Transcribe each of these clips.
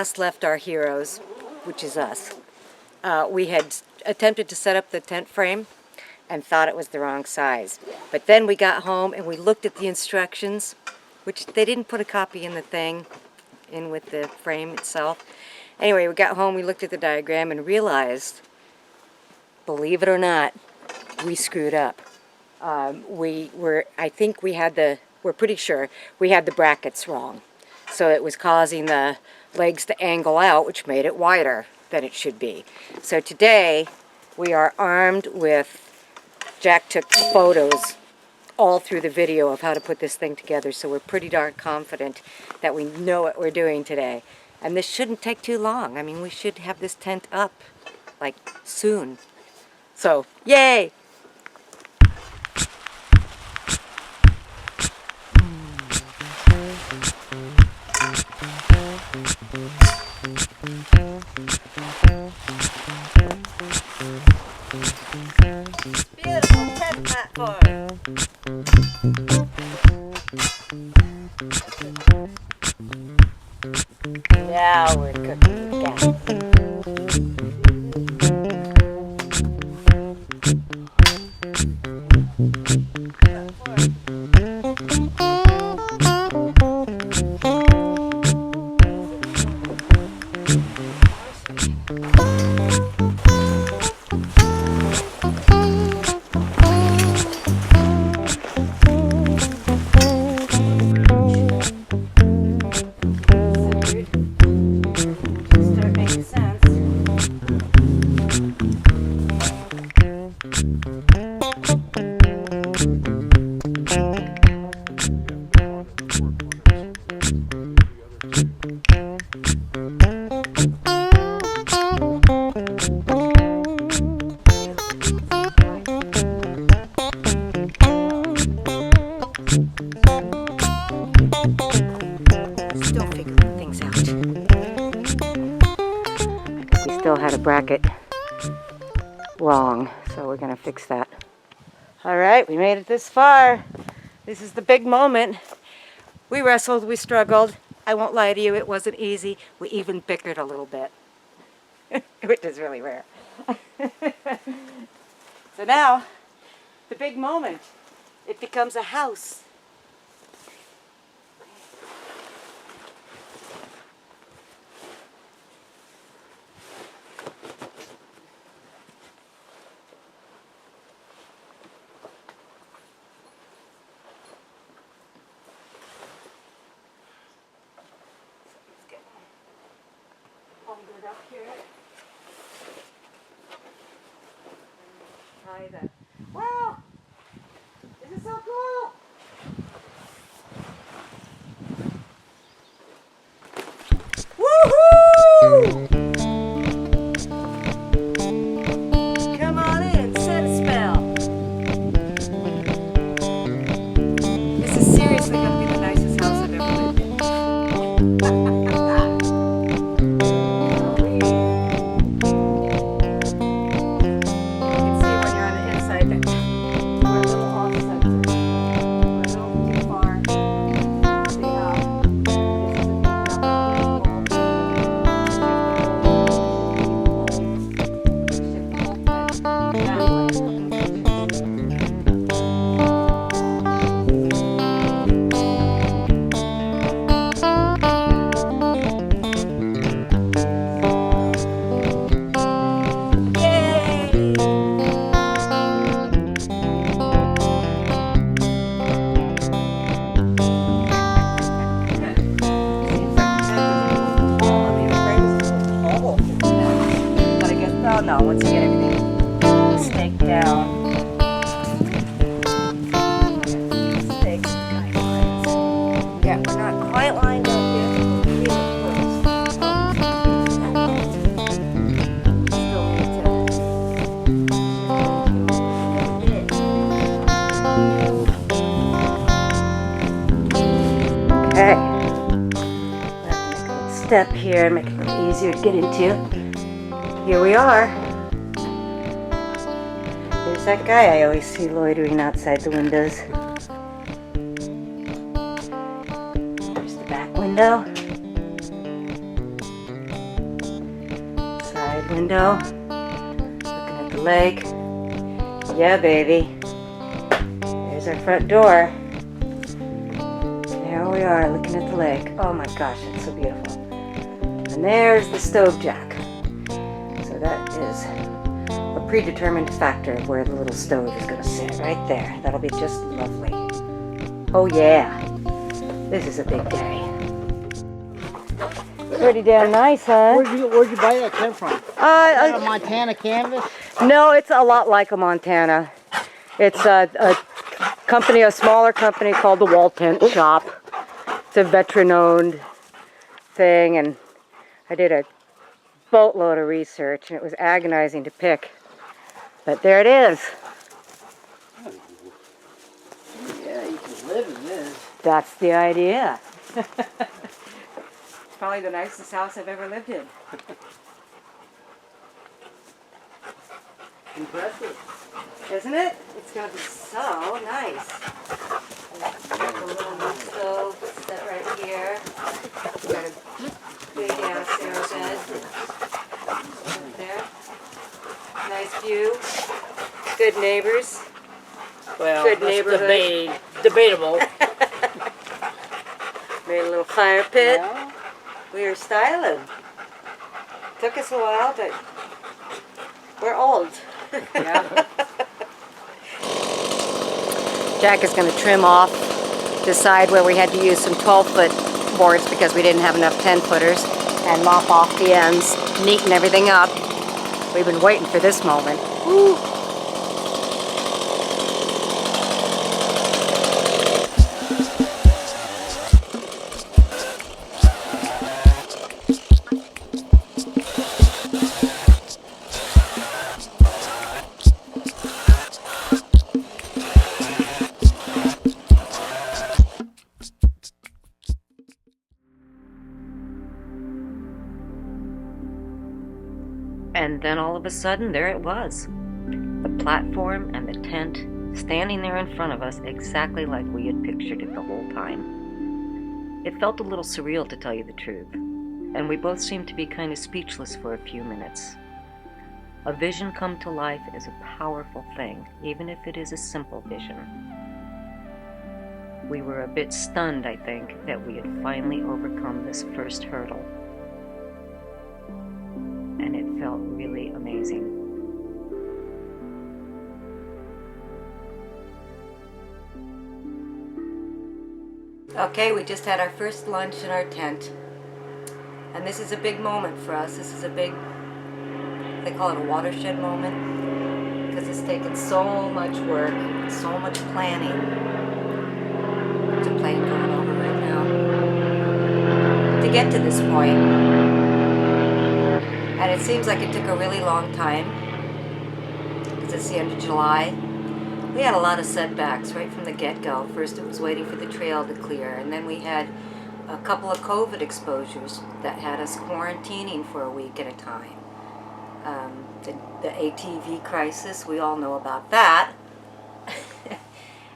last left our heroes, which is us, we had attempted to set up the tent frame and thought it was the wrong size. But then we got home and we looked at the instructions, which they didn't put a copy in the thing, in with the frame itself. Anyway, we got home, we looked at the diagram and realized, believe it or not, we screwed up. We're pretty sure we had the brackets wrong. So it was causing the legs to angle out, which made it wider than it should be. So today, we are armed with, Jack took photos all through the video of how to put this thing together, so we're pretty darn confident that we know what we're doing today. And this shouldn't take too long. I mean, we should have this tent up, like, soon. So, yay! Beautiful tent platform. Now we're cooking with gas. Still figuring things out. We still had a bracket wrong, so we're gonna fix that. All right, we made it this far. This is the big moment. We wrestled, we struggled. I won't lie to you, it wasn't easy. We even bickered a little bit, which is really rare. So now, the big moment. It becomes a house. Up here. Try that. Wow! This is so cool! Woohoo! Come on in, set a spell. This is seriously going to be the nicest house I've ever lived in. No, once you get everything staked down. Stakes kind of yeah, we're not quite lined up yet. Really close. Still need to. Okay. Let's make a little step here, make it a little easier to get into. Here we are. There's that guy I always see loitering outside the windows. There's the back window. outside window, looking at the lake. Yeah, baby. There's our front door. There we are, looking at the lake. Oh my gosh, it's so beautiful. And there's the stove jack. So that is a predetermined factor of where the little stove is going to sit, right there. That'll be just lovely. Oh yeah, this is a big day. Pretty damn nice, huh? Where'd you buy that tent from? A Montana canvas? No, it's a lot like a Montana. It's a company, a smaller company called the Wall Tent Shop. It's a veteran-owned thing, and I did a boatload of research, and it was agonizing to pick. But there it is. Yeah, you can live in this. That's the idea. It's probably the nicest house I've ever lived in. Impressive. Isn't it? It's going to be so nice. There's a little wood stove set right here. We've got a big ass air bed up there. Nice view. Good neighbors. Well, Good that's neighborhood. debatable. Made a little fire pit. Well, We are styling. Took us a while, but we're old. yeah. Jack is going to trim off the side where we had to use some 12-foot boards because we didn't have enough 10-footers, and mop off the ends, neaten everything up. We've been waiting for this moment. Woo. And then all of a sudden, there it was. The platform and the tent standing there in front of us exactly like we had pictured it the whole time. It felt a little surreal, to tell you the truth, and we both seemed to be kind of speechless for a few minutes. A vision come to life is a powerful thing, even if it is a simple vision. We were a bit stunned, I think, that we had finally overcome this first hurdle. And it felt really amazing. Okay, we just had our first lunch in our tent. And this is a big moment for us. This is a big, they call it a watershed moment, because it's taken so much work, so much planning. There's a plane going over right now. To get to this point. And it seems like it took a really long time, because it's the end of July. We had a lot of setbacks right from the get-go. First it was waiting for the trail to clear, and then we had a couple of COVID exposures that had us quarantining for a week at a time. The ATV crisis, we all know about that.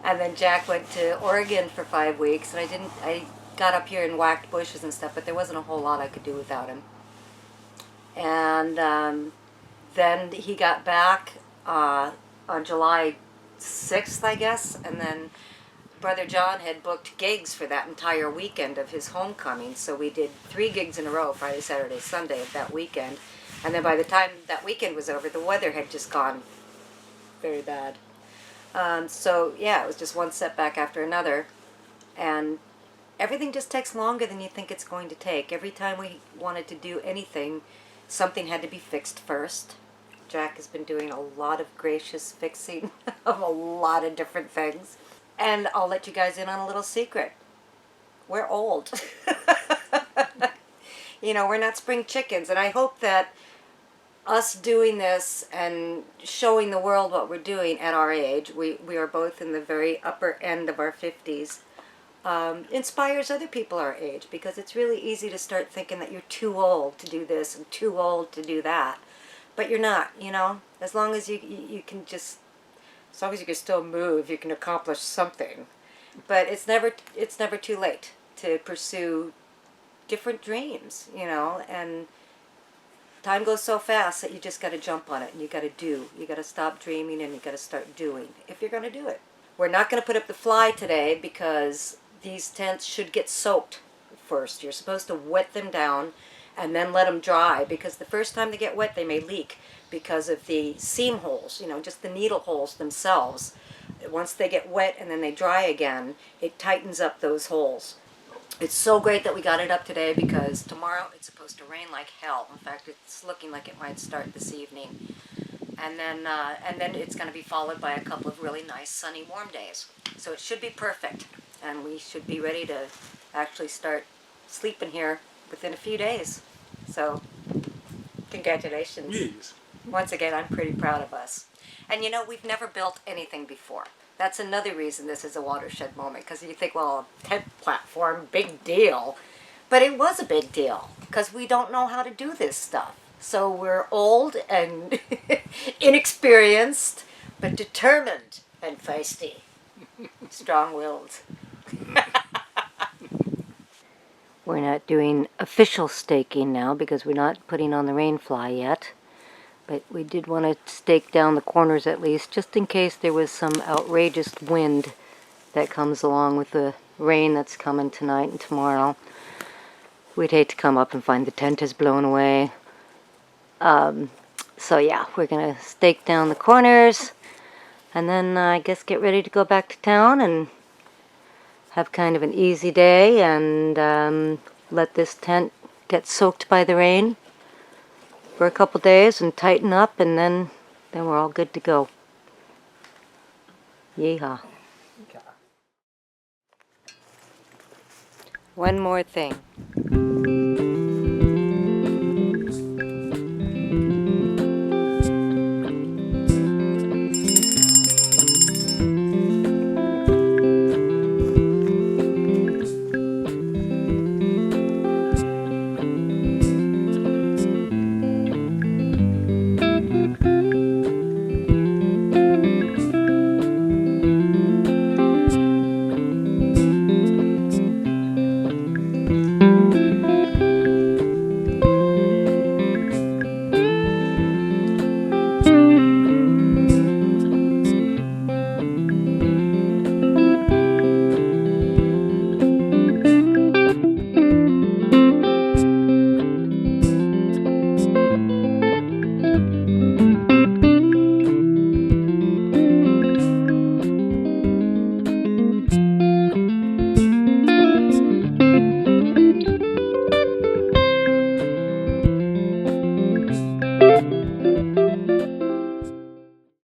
And then Jack went to Oregon for 5 weeks, and I got up here and whacked bushes and stuff, but there wasn't a whole lot I could do without him. And then he got back on July 6th, I guess, and then Brother John had booked gigs for that entire weekend of his homecoming, so we did 3 gigs in a row, Friday, Saturday, Sunday of that weekend. And then by the time that weekend was over, the weather had just gone very bad. So yeah, it was just one setback after another, and everything just takes longer than you think it's going to take. Every time we wanted to do anything, something had to be fixed first. Jack has been doing a lot of gracious fixing of a lot of different things. And I'll let you guys in on a little secret. We're old. You know, we're not spring chickens, and I hope that us doing this and showing the world what we're doing at our age, we are both in the very upper end of our 50s, inspires other people our age, because it's really easy to start thinking that you're too old to do this and too old to do that. But you're not, you know. As long as you can just, as long as you can still move, you can accomplish something. But it's never too late to pursue different dreams, you know, and time goes so fast that you just got to jump on it and you got to do. You got to stop dreaming and you got to start doing if you're going to do it. We're not going to put up the fly today because these tents should get soaked first. You're supposed to wet them down and then let them dry, because the first time they get wet they may leak because of the seam holes, you know, just the needle holes themselves. Once they get wet and then they dry again, it tightens up those holes. It's so great that we got it up today because tomorrow it's supposed to rain like hell. In fact, it's looking like it might start this evening. And then it's going to be followed by a couple of really nice sunny warm days. So it should be perfect. And we should be ready to actually start sleeping here within a few days. So congratulations. Yes. Once again, I'm pretty proud of us. And you know, we've never built anything before. That's another reason this is a watershed moment, because you think, well, a tent platform, big deal. But it was a big deal, because we don't know how to do this stuff. So we're old and inexperienced, but determined and feisty. Strong-willed. We're not doing official staking now, because we're not putting on the rain fly yet. But we did want to stake down the corners at least, just in case there was some outrageous wind that comes along with the rain that's coming tonight and tomorrow. We'd hate to come up and find the tent is blown away. So yeah, we're going to stake down the corners, and then I guess get ready to go back to town and have kind of an easy day, and let this tent get soaked by the rain for a couple days and tighten up, and then we're all good to go. Yeehaw. Okay. One more thing.